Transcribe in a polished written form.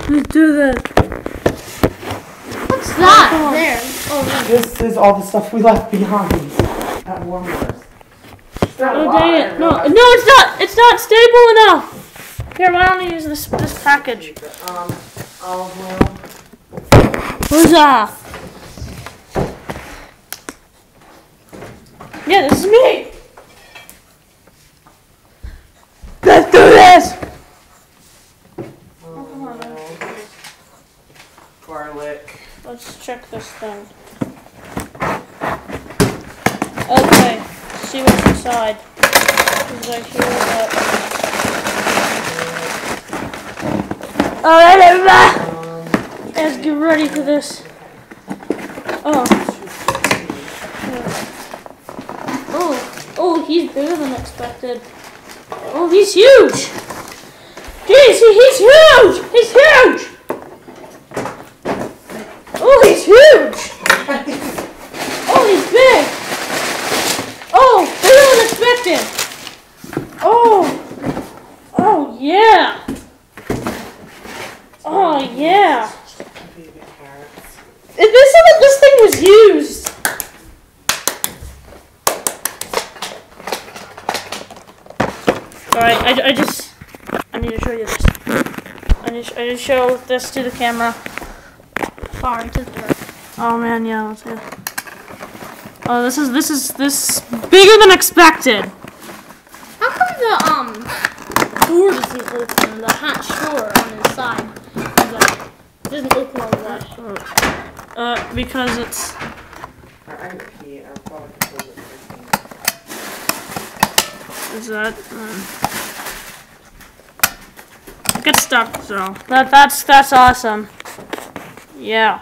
Let's do this. What's that? There. Oh, This is all the stuff we left behind at Walmart. Oh dang it! No, it's not. It's not stable enough. Here, why don't I use this package? Olive oil. Huzzah! Yeah, this is me. Let's do this. Oh, come on. Garlic. Let's check this thing. Okay, see what's inside. Because I hear that. Alright, everybody! Let's get ready for this. Oh. Oh, he's bigger than expected. Oh, he's huge! Jeez, he's huge! He's huge! Oh, he's huge! Oh, he's big! Oh, bigger than expected! Oh, yeah! Oh, yeah! This thing was used! Alright, I need to show you this. I need to show this to the camera. Far into the dark. Oh man, yeah, let's see. Oh, this is bigger than expected. how come the door doesn't open? The hatch door on the side it doesn't open all the way. Because it's. Is that? It gets stuck, so that's awesome. Yeah.